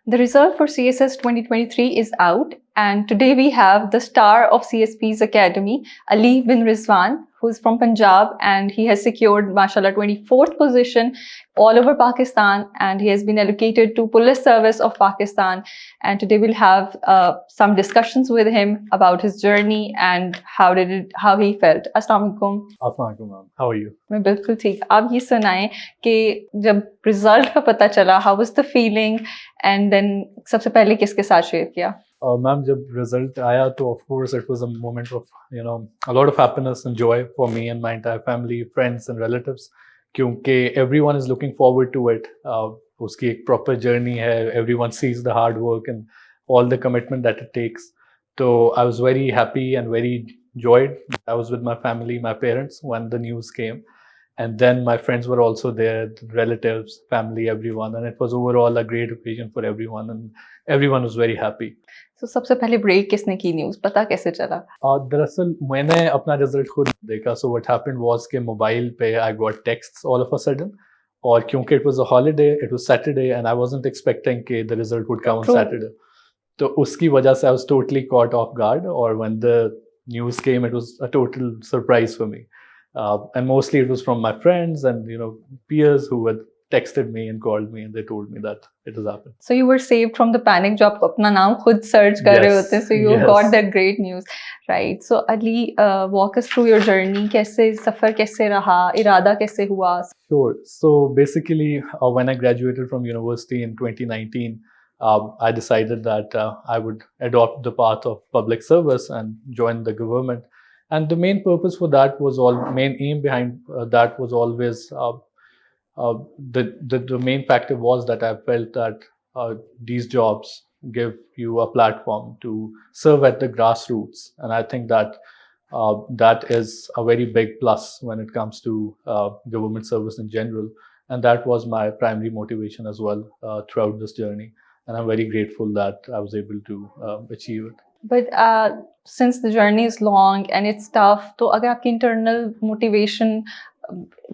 The result for CSS 2023 is out, and today we have the star of CSPs Academy, Ali bin Rizwan, who's from Punjab, and he has secured, mashallah, 24th position all over Pakistan, and he has been allocated to Police Service of Pakistan. And today we'll have some discussions with him about his journey and how he felt. Assalamu alaikum. Assalamu alaikum, ma'am. How are you? मैं बिल्कुल ठीक. आप ये सुनाएं कि जब result का पता चला, how was the feeling, and then सबसे पहले किसके साथ शेयर किया? Ma'am, जब result आया तो of course it was a moment of a lot of happiness and joy for me and my entire family, friends and relatives, क्योंकि everyone is looking forward to it. उसकी एक proper journey है. Everyone sees the hard work and all the commitment that it takes. So I was very happy and very joyed. I was with my family, my parents, when the news came. And then my friends were also there, relatives, family, everyone. And it was overall a great occasion for everyone. And everyone was very happy. So सबसे पहले break किसने की news? पता कैसे चला? दरअसल मैंने अपना रिजल्ट खुद देखा. So what happened was कि मोबाइल पे I got texts all of a sudden. और क्योंकि it was a holiday, it was Saturday, and I wasn't expecting कि the result would come on Saturday. तो उसकी वजह से I was totally caught off guard. Or when the news came, it was a total surprise for me. And mostly it was from my friends and peers who had texted me and called me and they told me that it has happened. So you were saved from the panic जो आपको अपना नाम खुद search कर रहे होते, so you got that great news, right? So Ali, walk us through your journey. कैसे सफर कैसे रहा, इरादा कैसे हुआ? Sure. So basically, when I graduated from university in 2019, I decided that I would adopt the path of public service and join the government. And the main purpose for that was main aim behind that was always the main factor was that I felt that these jobs give you a platform to serve at the grassroots, and I think that that is a very big plus when it comes to government service in general, and that was my primary motivation as well throughout this journey, and I'm very grateful that I was able to achieve it. But since the journey is long and it's tough, तो अगर आपकी internal motivation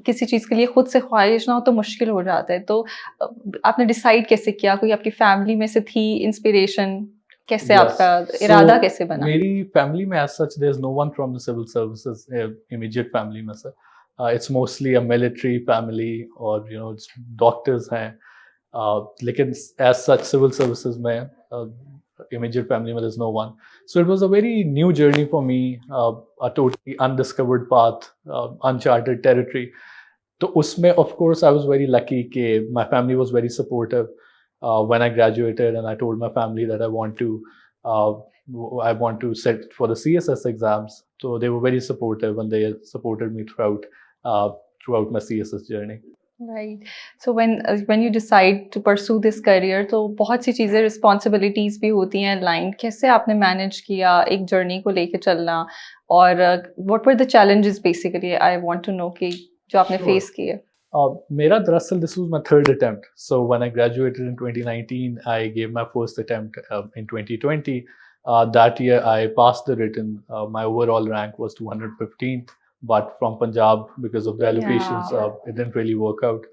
किसी चीज़ के लिए खुद से ख्वाहिश ना हो तो मुश्किल हो जाता है. तो आपने decide कैसे किया? कोई आपकी family में से थी inspiration? कैसे आपका इरादा कैसे बना? मेरी family में as such there's no one from the civil services immediate family में से. It's mostly a military family or it's doctors हैं. लेकिन as such civil services में immediate family, there's no one. So it was a very new journey for me, a totally undiscovered path, uncharted territory. So usme, of course, I was very lucky that my family was very supportive when I graduated, and I told my family that I want to sit for the CSS exams. So they were very supportive and they supported me throughout my CSS journey. Right. So when you decide to pursue this career, तो बहुत सी चीज़ें responsibilities भी होती हैं aligned. कैसे आपने manage किया एक journey को लेके चलना, और what were the challenges basically? I want to know कि जो आपने face किए. मेरा दरअसल this was my third attempt. So when I graduated in 2019, I gave my first attempt in 2020. That year I passed the written. My overall rank was 215th. But from Punjab, because of the allocations, it didn't really work out.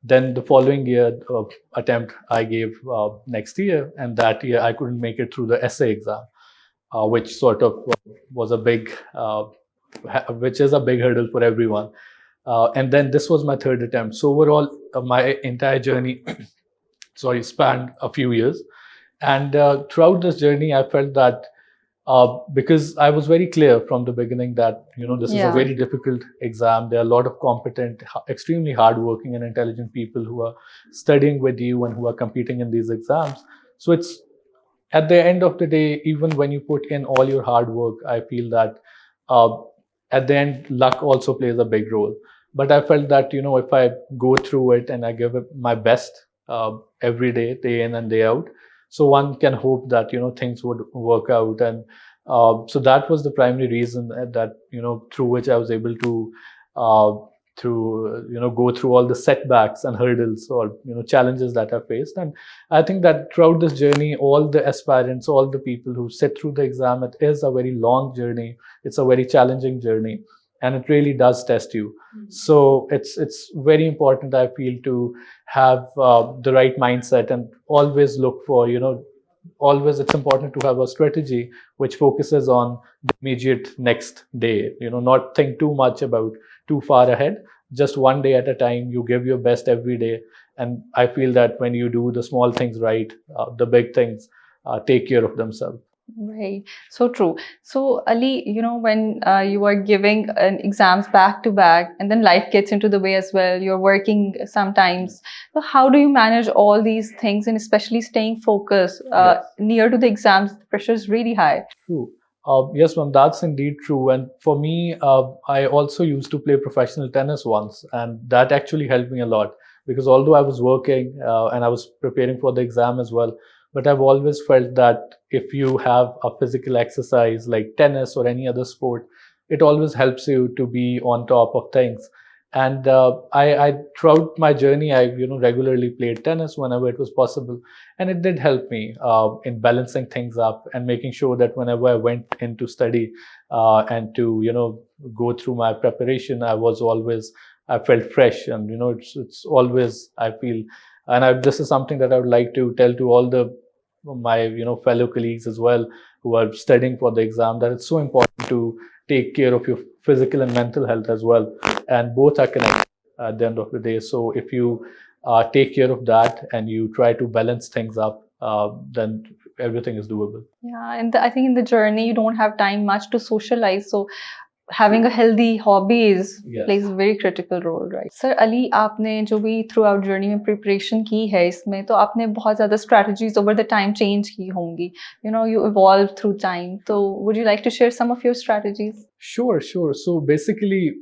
Then the following year attempt I gave next year, and that year I couldn't make it through the essay exam, which sort of was which is a big hurdle for everyone. And then this was my third attempt. So overall, my entire journey, spanned a few years. And throughout this journey, I felt that because I was very clear from the beginning that this is a very difficult exam. There are a lot of competent, extremely hardworking and intelligent people who are studying with you and who are competing in these exams. So it's at the end of the day, even when you put in all your hard work, I feel that at the end, luck also plays a big role. But I felt that if I go through it and I give it my best every day in and day out, so one can hope that things would work out, and so that was the primary reason that through which I was able to go through all the setbacks and hurdles or challenges that I faced. And I think that throughout this journey, all the aspirants, all the people who sit through the exam, it is a very long journey. It's a very challenging journey. and it really does test you. So it's very important, I feel, to have the right mindset and always look for, always it's important to have a strategy which focuses on the immediate next day, not think too much about too far ahead. Just one day at a time, you give your best every day. And I feel that when you do the small things right, the big things take care of themselves. Right. So true. So Ali, when you are giving exams back to back, and then life gets into the way as well, you're working sometimes. So how do you manage all these things, and especially staying focused Yes. near to the exams? The pressure is really high. True. Yes, ma'am, that's indeed true. And for me, I also used to play professional tennis once, and that actually helped me a lot because although I was working and I was preparing for the exam as well, but I've always felt that if you have a physical exercise like tennis or any other sport, it always helps you to be on top of things. And I throughout my journey, I regularly played tennis whenever it was possible, and it did help me in balancing things up and making sure that whenever I went into study and to go through my preparation, I felt fresh, and it's always, I feel, and this is something that I would like to tell to all the my fellow colleagues as well who are studying for the exam, that it's so important to take care of your physical and mental health as well, and both are connected at the end of the day. So if you take care of that and you try to balance things up, then everything is doable. Yeah, and I think in the journey you don't have time much to socialize. So having a healthy hobbies Yes. plays a very critical role, right? Sir Ali, आपने जो भी throughout journey में preparation की है इसमें, तो आपने बहुत ज़्यादा strategies over the time change की होंगी. You evolve through time. So would you like to share some of your strategies? Sure. So basically,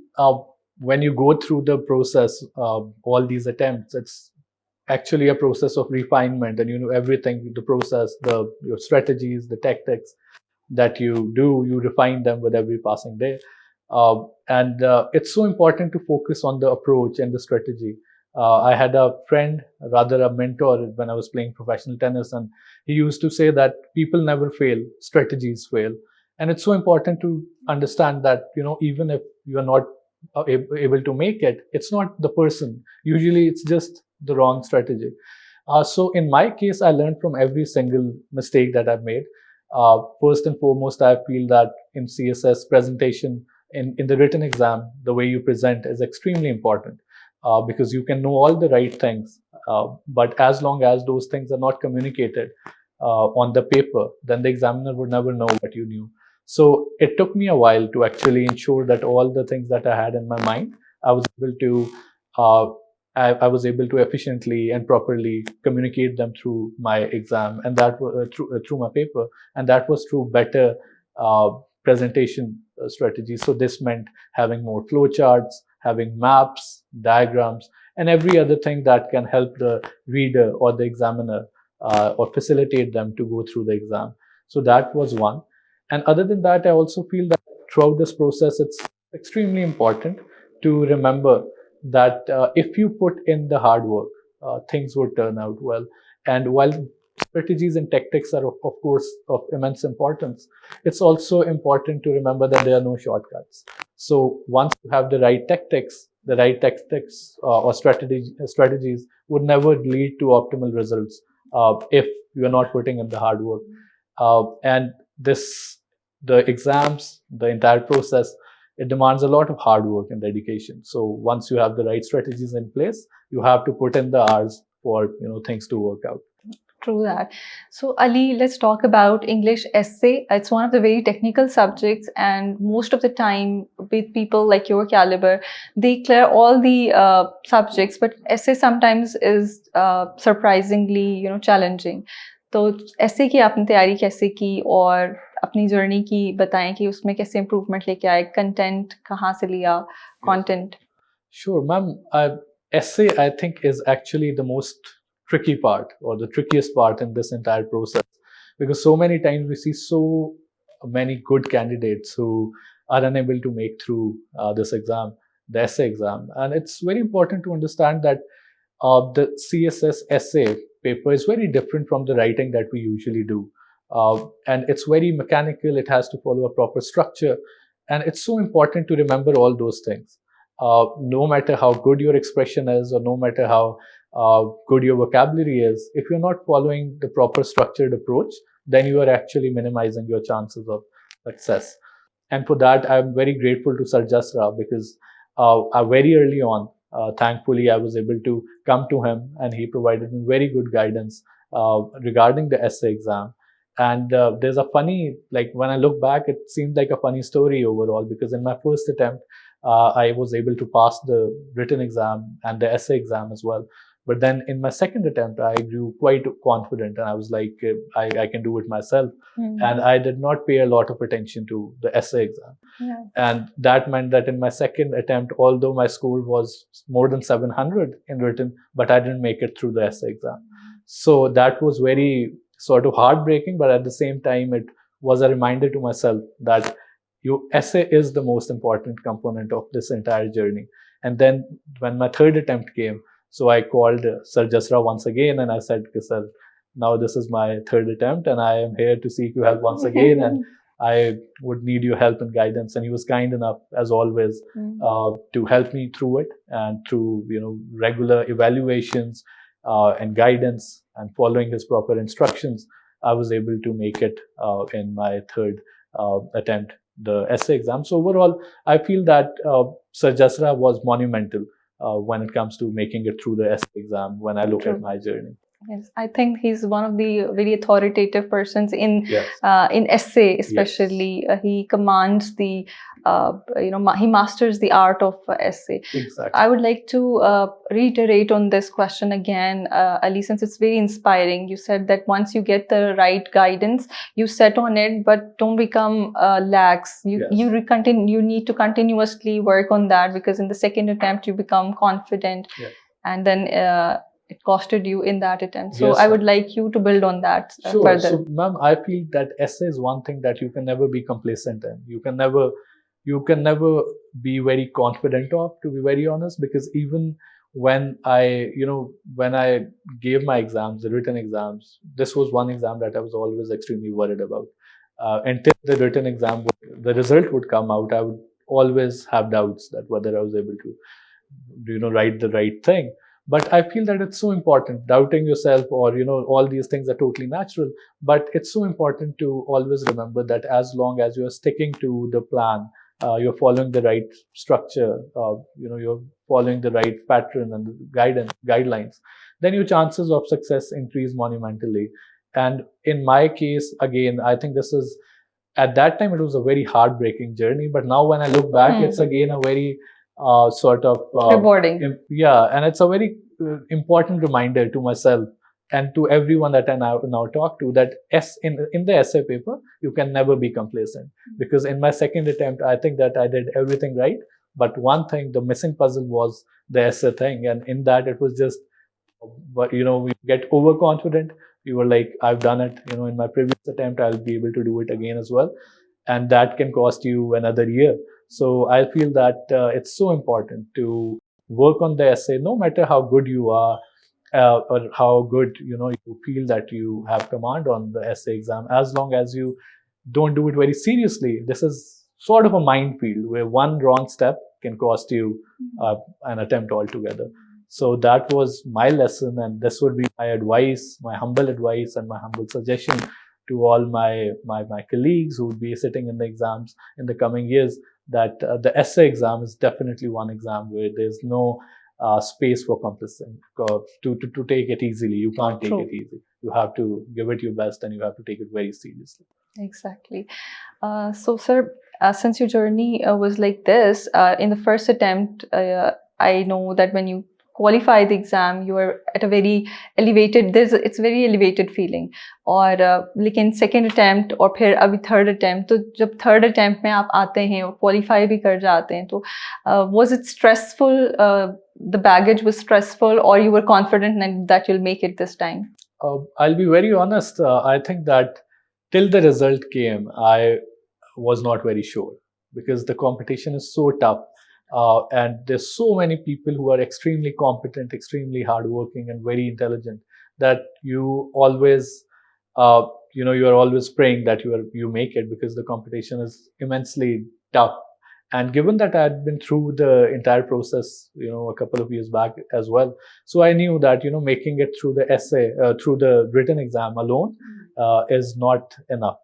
when you go through the process, all these attempts, it's actually a process of refinement, and everything, the process, your strategies, the tactics that you do, you refine them with every passing day. And it's so important to focus on the approach and the strategy. I had a friend, rather a mentor, when I was playing professional tennis, and he used to say that people never fail, strategies fail. And it's so important to understand that, even if you are not able to make it, it's not the person. Usually it's just the wrong strategy. So in my case, I learned from every single mistake that I've made. First and foremost, I feel that in CSS presentation, in the written exam, the way you present is extremely important because you can know all the right things, but as long as those things are not communicated on the paper, then the examiner would never know what you knew. So it took me a while to actually ensure that all the things that I had in my mind, I was able to uh, I was able to efficiently and properly communicate them through my exam, and that through my paper, and that was through better presentation strategies. So this meant having more flowcharts, having maps, diagrams, and every other thing that can help the reader or the examiner or facilitate them to go through the exam. So that was one. And other than that, I also feel that throughout this process, it's extremely important to remember that if you put in the hard work, things would turn out well. And while strategies and tactics are, of course, of immense importance, it's also important to remember that there are no shortcuts. So once you have the right tactics, or strategies would never lead to optimal results if you are not putting in the hard work. And the exams, the entire process, it demands a lot of hard work and dedication. So once you have the right strategies in place, you have to put in the hours for things to work out. True that. So Ali, let's talk about English essay. It's one of the very technical subjects, and most of the time with people like your caliber, they clear all the subjects, but essay sometimes is surprisingly challenging. तो essay की आपने तैयारी कैसे की और अपनी journey की बताएं कि उसमें कैसे इम्प्रूवमेंट लेके आए, कंटेंट कहाँ से लिया, content. Sure, ma'am. Essay, I think, is actually the most tricky part or the trickiest part in this entire process, because so many times we see so many good candidates who are unable to make through this exam, the essay exam. And it's very important to understand that the CSS essay paper is very different from the writing that we usually do. And it's very mechanical, it has to follow a proper structure. And it's so important to remember all those things. No matter how good your expression is, or no matter how good your vocabulary is, if you're not following the proper structured approach, then you are actually minimizing your chances of success. And for that, I'm very grateful to Sir Jasra, because very early on, thankfully, I was able to come to him, and he provided me very good guidance regarding the essay exam. And there's a funny, like when I look back, it seemed like a funny story overall, because in my first attempt, I was able to pass the written exam and the essay exam as well. But then in my second attempt, I grew quite confident, and I was like, I can do it myself. And I did not pay a lot of attention to the essay exam. Yeah. And that meant that in my second attempt, although my score was more than 700 in written, but I didn't make it through the essay exam. So that was very sort of heartbreaking, but at the same time, it was a reminder to myself that your essay is the most important component of this entire journey. And then when my third attempt came, so I called Sir Jasra once again, and I said, Sir, now this is my third attempt, and I am here to seek your help once again, and I would need your help and guidance. And he was kind enough, as always, to help me through it, and through regular evaluations and guidance, and following his proper instructions, I was able to make it in my third attempt, the essay exam. So overall, I feel that Sir Jasra was monumental when it comes to making it through the essay exam when I look at my journey. Yes, I think he's one of the very authoritative persons in Yes. In essay, especially. Yes. He commands the, he masters the art of essay. Exactly. I would like to reiterate on this question again, Ali, since it's very inspiring. You said that once you get the right guidance, you set on it, but don't become lax. You need to continuously work on that, because in the second attempt you become confident, and then it costed you in that attempt. So I would like you to build on that further. So, ma'am, I feel that essay is one thing that you can never be complacent in. You can never be very confident of, to be very honest, because even when I gave my exams, the written exams, this was one exam that I was always extremely worried about. Until the written exam, the result would come out, I would always have doubts that whether I was able to, write the right thing. But I feel that it's so important. Doubting yourself, or all these things are totally natural. But it's so important to always remember that as long as you are sticking to the plan, you're following the right structure, you're following the right pattern and guidelines, then your chances of success increase monumentally. And in my case, again, I think this is, at that time, it was a very heartbreaking journey. But now when I look back, it's again a very sort of rewarding. And it's a very important reminder to myself and to everyone that I now talk to, that in the essay paper, you can never be complacent. Because in my second attempt, I think that I did everything right. But one thing, the missing puzzle was the essay thing. And in that, it was just, but we get overconfident. We were like, I've done it, in my previous attempt, I'll be able to do it again as well. And that can cost you another year. So I feel that it's so important to work on the essay, no matter how good you are, or how good you feel that you have command on the essay exam. As long as you don't do it very seriously, this is sort of a minefield where one wrong step can cost you an attempt altogether. So that was my lesson, and this would be my advice, my humble advice, and my humble suggestion to all my colleagues who would be sitting in the exams in the coming years, that the essay exam is definitely one exam where there's no space for complacent, to take it easily. You can't take it easy. You have to give it your best, and you have to take it very seriously. Exactly. So, sir, since your journey was like this, in the first attempt, I know that when you qualify the exam, you are at a very elevated, it's very elevated feeling. और लेकिन second attempt और फिर अभी third attempt, तो जब third attempt में आप आते हैं और qualify भी कर जाते हैं, तो was it stressful? The baggage was stressful, or you were confident that you'll make it this time? I'll be very honest. I think that till the result came, I was not very sure, because the competition is so tough. And there's so many people who are extremely competent, extremely hardworking, and very intelligent, that you always, you are always praying that you make it, because the competition is immensely tough. And given that I had been through the entire process, a couple of years back as well, so I knew that making it through the essay, through the written exam alone, is not enough.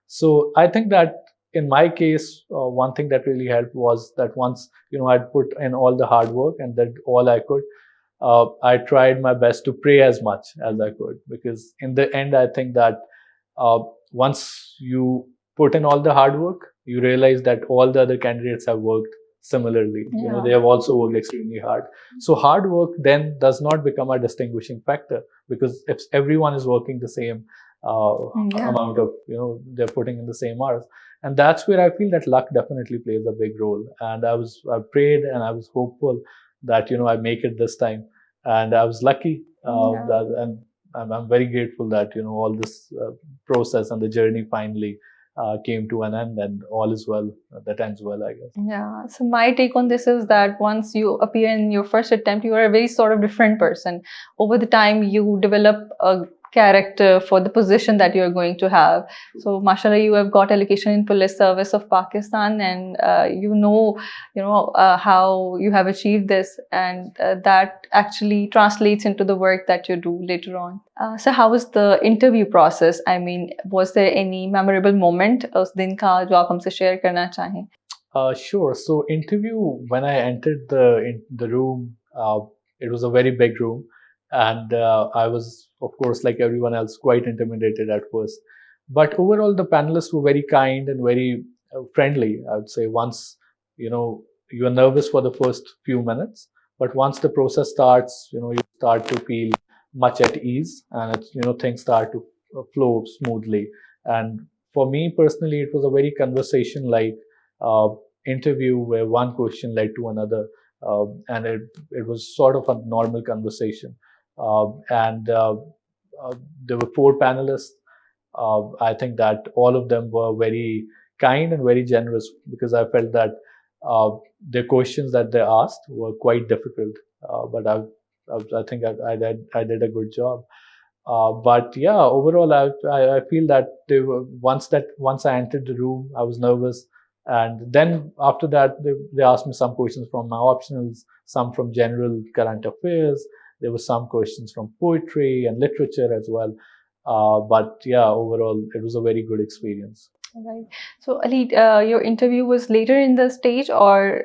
So I think that in my case, one thing that really helped was that once I'd put in all the hard work and did all I could, I tried my best to pray as much as I could, because in the end, I think that uh, once you put in all the hard work, you realize that all the other candidates have worked similarly. Yeah. They have also worked extremely hard. So hard work then does not become a distinguishing factor, because if everyone is working the same amount of, they're putting in the same hours. And that's where I feel that luck definitely plays a big role. And I prayed and I was hopeful that, I make it this time. And I was lucky. And I'm very grateful that, all this process and the journey finally came to an end, and all is well that ends well, I guess. Yeah. So my take on this is that once you appear in your first attempt, you are a very sort of different person. Over the time, you develop a character for the position that you're going to have. So, mashallah, you have got allocation in Police Service of Pakistan, and how you have achieved this, and that actually translates into the work that you do later on. So, how was the interview process? I mean, was there any memorable moment उस दिन का जो आप हमसे share करना चाहें? Sure. So interview, when I entered the room, it was a very big room, and I was, of course, like everyone else, quite intimidated at first. But overall, the panelists were very kind and very friendly. I would say once you are nervous for the first few minutes, but once the process starts, you start to feel much at ease, and it's, things start to flow smoothly. And for me personally, it was a very conversation like interview where one question led to another, and it was sort of a normal conversation. And there were 4 panelists. I think that all of them were very kind and very generous, because I felt that the questions that they asked were quite difficult, but I think I did a good job. But yeah, overall, I feel that they were, once I entered the room, I was nervous, and then after that, they asked me some questions from my optionals, some from general current affairs. There were some questions from poetry and literature as well. But yeah, overall, it was a very good experience. Right. So, Ali, your interview was later in the stage, or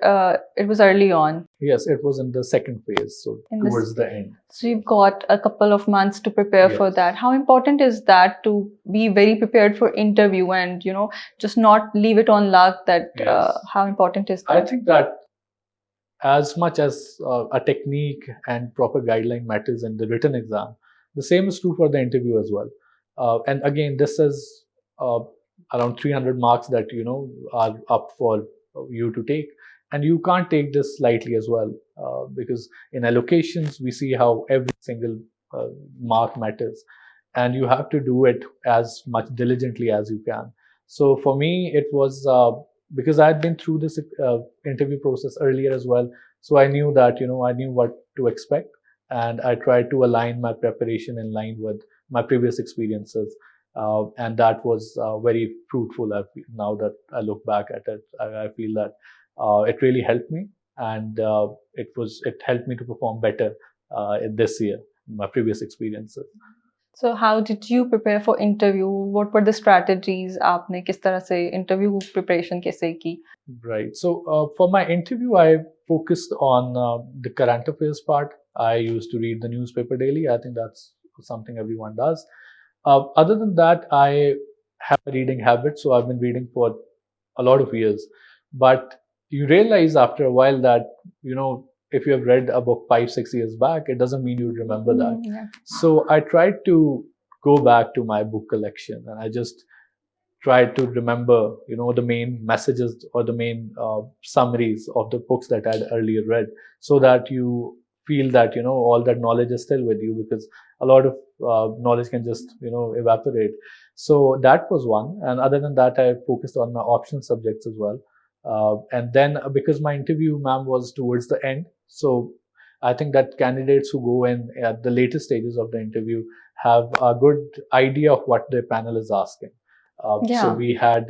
it was early on? Yes, it was in the second phase, so towards the end. So you've got a couple of months to prepare for that. How important is that to be very prepared for interview and, just not leave it on luck? That how important is that? I think that as much as a technique and proper guideline matters in the written exam, the same is true for the interview as well. And again, this is around 300 marks that are up for you to take, and you can't take this lightly as well, because in allocations we see how every single mark matters, and you have to do it as much diligently as you can. So for me, it was because I had been through this interview process earlier as well, so I knew that I knew what to expect, and I tried to align my preparation in line with my previous experiences. And that was very fruitful. Now that I look back at it, I feel that it really helped me, and it helped me to perform better in this year, my previous experiences. So how did you prepare for interview? What were the strategies? आपने किस तरह से interview preparation कैसे की? Right. So for my interview, I focused on the current affairs part. I used to read the newspaper daily. I think that's something everyone does. Other than that, I have a reading habit, so I've been reading for a lot of years. But you realize after a while that, if you have read a book 5-6 years back, it doesn't mean you remember that. Yeah. So I tried to go back to my book collection, and I just tried to remember, the main messages or the main summaries of the books that I had earlier read, so that you feel that all that knowledge is still with you, because a lot of knowledge can just evaporate. So that was one, and other than that, I focused on my optional subjects as well. And then because my interview, ma'am, was towards the end, so I think that candidates who go in at the later stages of the interview have a good idea of what their panel is asking. So we had,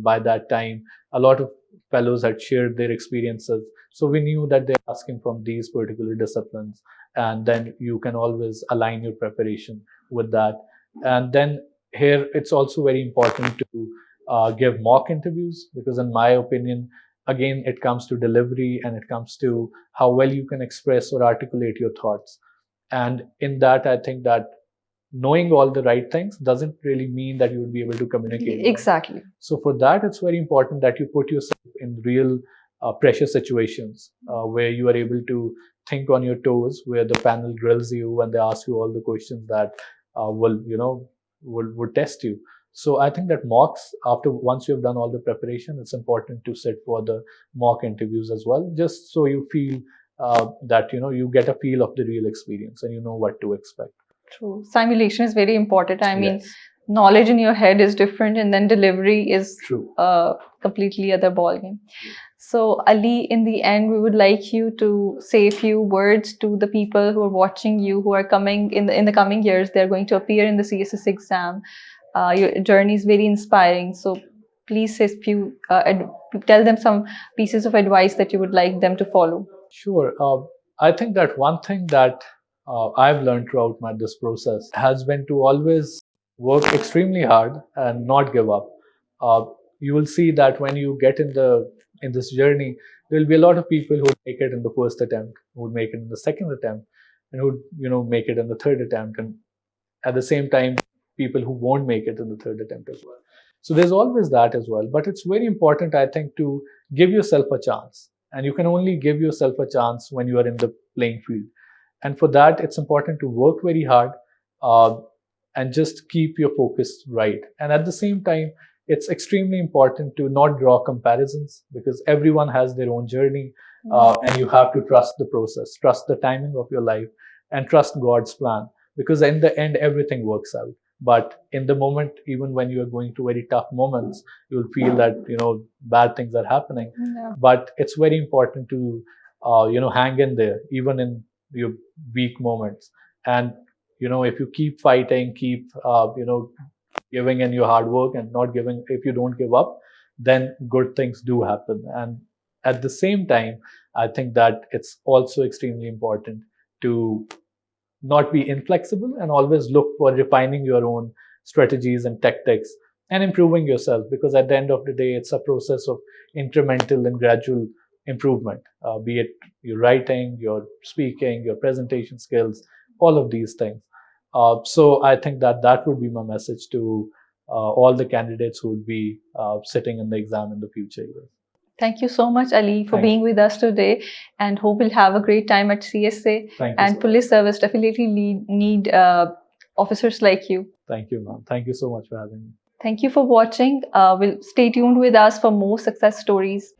by that time, a lot of fellows had shared their experiences. So we knew that they're asking from these particular disciplines, and then you can always align your preparation with that. And then here it's also very important to give mock interviews, because in my opinion, again, it comes to delivery and it comes to how well you can express or articulate your thoughts. And in that, I think that knowing all the right things doesn't really mean that you will be able to communicate well. Exactly. So for that, it's very important that you put yourself in real pressure situations where you are able to think on your toes, where the panel drills you and they ask you all the questions that will test you. So I think that mocks, after once you have done all the preparation, it's important to sit for the mock interviews as well, just so you feel that you get a feel of the real experience and you know what to expect. True. Simulation is very important. I mean, Yes. knowledge in your head is different, and then delivery is True. a completely other ballgame. So, Ali, in the end, we would like you to say a few words to the people who are watching you, who are coming in the coming years. They are going to appear in the CSS exam. Your journey is very inspiring. So, please say a few, tell them some pieces of advice that you would like them to follow. Sure. I think that one thing that I've learned throughout this process has been to always work extremely hard and not give up. You will see that when you get in this journey, there will be a lot of people who would make it in the first attempt, who would make it in the second attempt, and who would make it in the third attempt, and at the same time, people who won't make it in the third attempt as well. So there's always that as well. But it's very important, I think, to give yourself a chance. And you can only give yourself a chance when you are in the playing field. And for that, it's important to work very hard and just keep your focus right. And at the same time, it's extremely important to not draw comparisons, because everyone has their own journey, and you have to trust the process, trust the timing of your life, and trust God's plan, because in the end, everything works out. But in the moment, even when you are going through very tough moments, you'll feel that bad things are happening. Yeah. But it's very important to hang in there, even in your weak moments. And if you keep fighting, keep giving in your hard work and not giving, if you don't give up, then good things do happen. And at the same time, I think that it's also extremely important to not be inflexible and always look for refining your own strategies and tactics and improving yourself, because at the end of the day, it's a process of incremental and gradual improvement, be it your writing, your speaking, your presentation skills, all of these things. So I think that would be my message to all the candidates who would be sitting in the exam in the future years. Thank you so much, Ali, for being with us today, and hope we'll have a great time at CSA. And police service definitely need officers like you. Thank you, ma'am. Thank you so much for having me. Thank you for watching. Stay tuned with us for more success stories.